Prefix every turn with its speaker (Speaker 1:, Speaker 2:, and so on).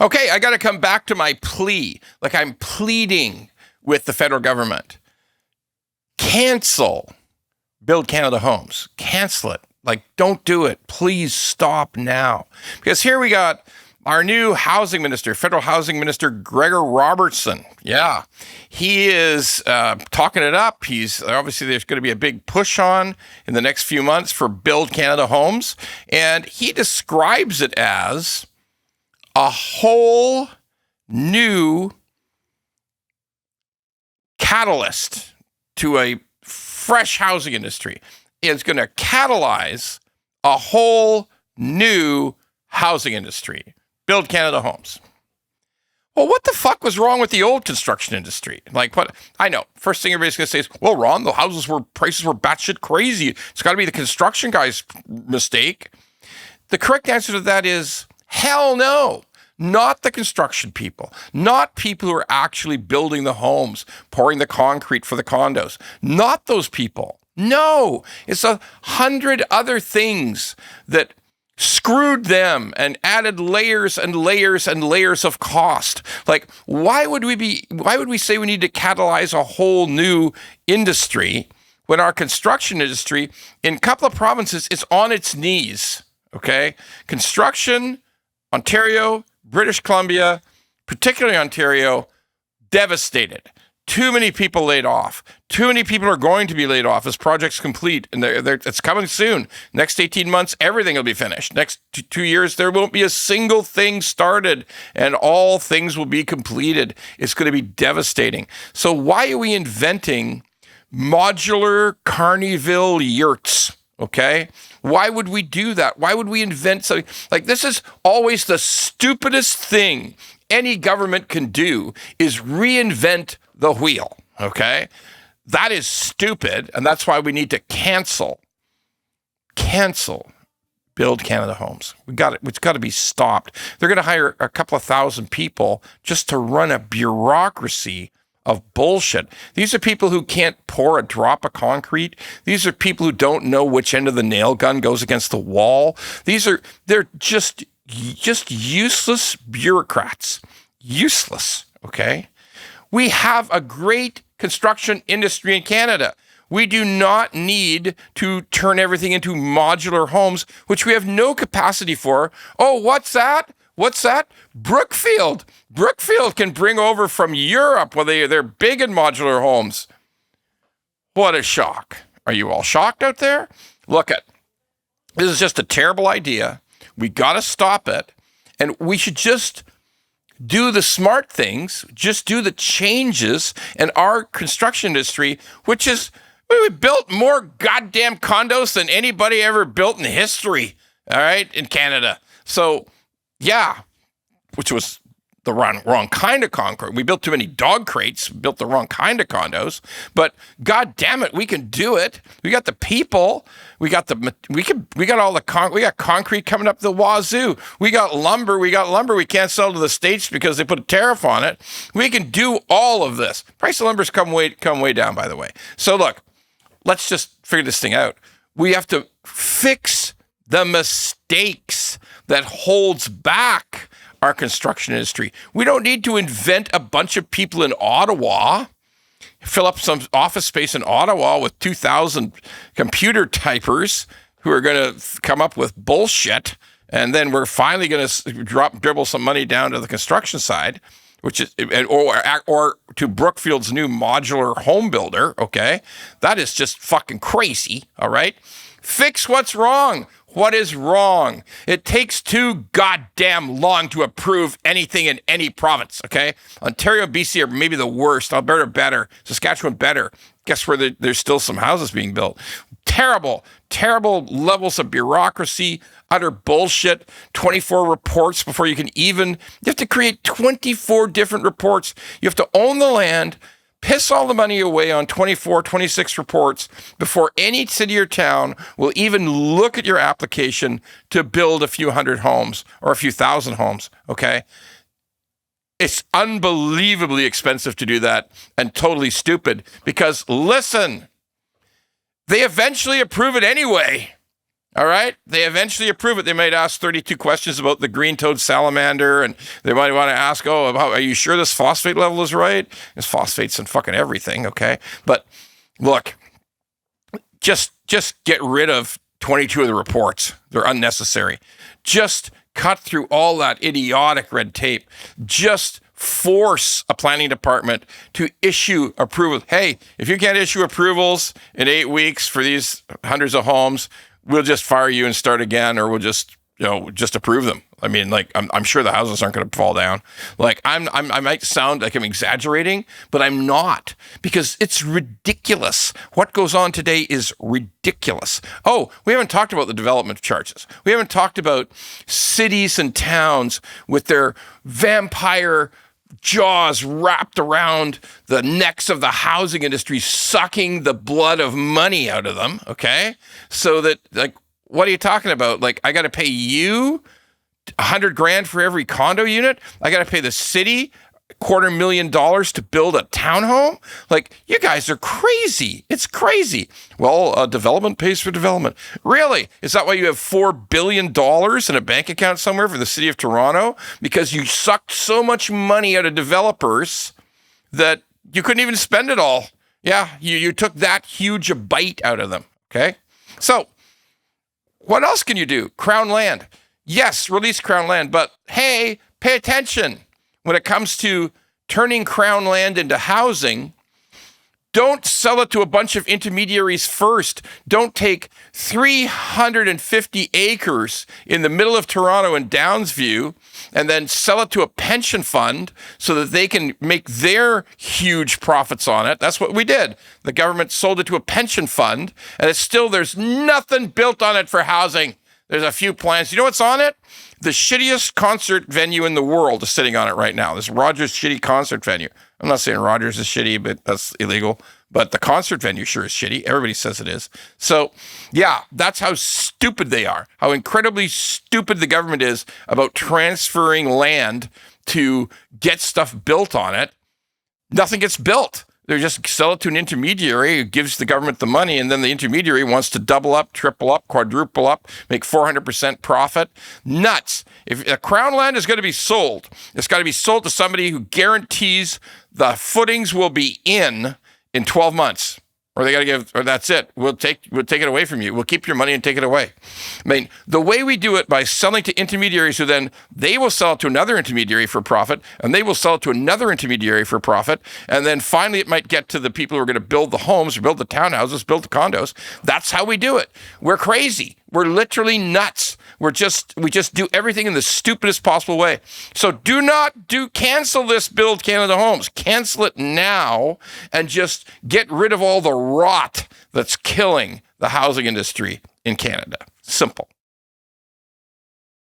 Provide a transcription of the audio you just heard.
Speaker 1: Okay, I got to come back to my plea. Like I'm pleading with the federal government. Cancel Build Canada Homes. Cancel it. Like, don't do it. Please stop now. Because here we got our new housing minister, federal housing minister, Minister Robertson. Yeah, he is talking it up. He's obviously there's going to be a big push on in the next few months for Build Canada Homes. And he describes it as a whole new catalyst to a fresh housing industry. It's going to catalyze a whole new housing industry. Build Canada Homes. Well, what the fuck was wrong with the old construction industry? Like, what? I know. First thing everybody's going to say is, well, Ron, the prices were batshit crazy. It's got to be the construction guy's mistake. The correct answer to that is, hell no. Not the construction people, not people who are actually building the homes, pouring the concrete for the condos, not those people. No, it's 100 other things that screwed them and added layers and layers and layers of cost. Like, why would we say we need to catalyze a whole new industry when our construction industry in a couple of provinces is on its knees? Okay, construction, Ontario, British Columbia, particularly Ontario, devastated. Too many people laid off. Too many people are going to be laid off as projects complete, and it's coming soon. Next 18 months, everything will be finished. Next 2 years, there won't be a single thing started, and all things will be completed. It's going to be devastating. So why are we inventing modular Carneyville yurts? Okay? Why would we do that? Why would we invent something? Like, this is always the stupidest thing any government can do is reinvent the wheel. Okay? That is stupid, and that's why we need to cancel Build Canada Homes. It's got to be stopped. They're going to hire a couple of thousand people just to run a bureaucracy of bullshit. These are people who can't pour a drop of concrete. These are people who don't know which end of the nail gun goes against the wall. They're just useless bureaucrats. Useless, okay? We have a great construction industry in Canada. We do not need to turn everything into modular homes, which we have no capacity for. Oh, what's that? What's that? Brookfield. Brookfield can bring over from Europe. Well, they're big in modular homes. What a shock. Are you all shocked out there? Look this is just a terrible idea. We got to stop it. And we should just do the smart things, just do the changes in our construction industry, which is, we built more goddamn condos than anybody ever built in history, all right, in Canada. So, yeah, which was the wrong kind of concrete. We built too many dog crates, built the wrong kind of condos, but god damn it, we can do it. We got the people, we got all the concrete, we got concrete coming up the wazoo. We got lumber, we can't sell to the States because they put a tariff on it. We can do all of this. Price of lumber's come way down, by the way. So look, let's just figure this thing out. We have to fix the mistakes that holds back our construction industry. We don't need to invent a bunch of people in Ottawa, fill up some office space in Ottawa with 2,000 computer typers who are going to come up with bullshit, and then we're finally going to dribble some money down to the construction side, which is or to Brookfield's new modular home builder. Okay, that is just fucking crazy. All right, fix what's wrong. What is wrong? It takes too goddamn long to approve anything in any province, okay? Ontario, BC are maybe the worst. Alberta better. Saskatchewan better. Guess where there's still some houses being built. Terrible levels of bureaucracy, utter bullshit. 24 reports before you can even... You have to create 24 different reports. You have to own the land, piss all the money away on 24, 26 reports before any city or town will even look at your application to build a few hundred homes or a few thousand homes, okay? It's unbelievably expensive to do that and totally stupid because, listen, they eventually approve it anyway, All right. They eventually approve it. They might ask 32 questions about the green-toed salamander, and they might want to ask, are you sure this phosphate level is right? There's phosphates in fucking everything, okay? But look, just get rid of 22 of the reports. They're unnecessary. Just cut through all that idiotic red tape. Just force a planning department to issue approvals. Hey, if you can't issue approvals in 8 weeks for these hundreds of homes, we'll just fire you and start again, or we'll just approve them. I mean, like, I'm sure the houses aren't going to fall down. Like, I might sound like I'm exaggerating, but I'm not, because it's ridiculous. What goes on today is ridiculous. Oh, we haven't talked about the development charges. We haven't talked about cities and towns with their vampire jaws wrapped around the necks of the housing industry, sucking the blood of money out of them, okay? So that, like, what are you talking about? Like, I got to pay you $100,000 for every condo unit? I got to pay the city $250,000 to build a townhome? Like, you guys are crazy. It's crazy. Well, development pays for development. Really? Is that why you have $4 billion in a bank account somewhere for the city of Toronto? Because you sucked so much money out of developers that you couldn't even spend it all. Yeah, you took that huge a bite out of them, okay? So, what else can you do? Crown land. Yes, release Crown land, but hey, pay attention. When it comes to turning Crown land into housing, don't sell it to a bunch of intermediaries first. Don't take 350 acres in the middle of Toronto and Downsview and then sell it to a pension fund so that they can make their huge profits on it. That's what we did. The government sold it to a pension fund, and there's nothing built on it for housing. There's a few plans. You know what's on it? The shittiest concert venue in the world is sitting on it right now. This Rogers shitty concert venue. I'm not saying Rogers is shitty, but that's illegal. But the concert venue sure is shitty. Everybody says it is. So, yeah, that's how stupid they are. How incredibly stupid the government is about transferring land to get stuff built on it. Nothing gets built. They just sell it to an intermediary who gives the government the money, and then the intermediary wants to double up, triple up, quadruple up, make 400% profit. Nuts. If a Crown land is going to be sold, it's got to be sold to somebody who guarantees the footings will be in 12 months. Or they got to give, or that's it. We'll take it away from you. We'll keep your money and take it away. I mean, the way we do it by selling to intermediaries who then they will sell it to another intermediary for profit, and they will sell it to another intermediary for profit, and then finally it might get to the people who are going to build the homes, or build the townhouses, build the condos. That's how we do it. We're crazy. We're literally nuts. We just do everything in the stupidest possible way. So cancel this Build Canada Homes. Cancel it now and just get rid of all the rot that's killing the housing industry in Canada. Simple.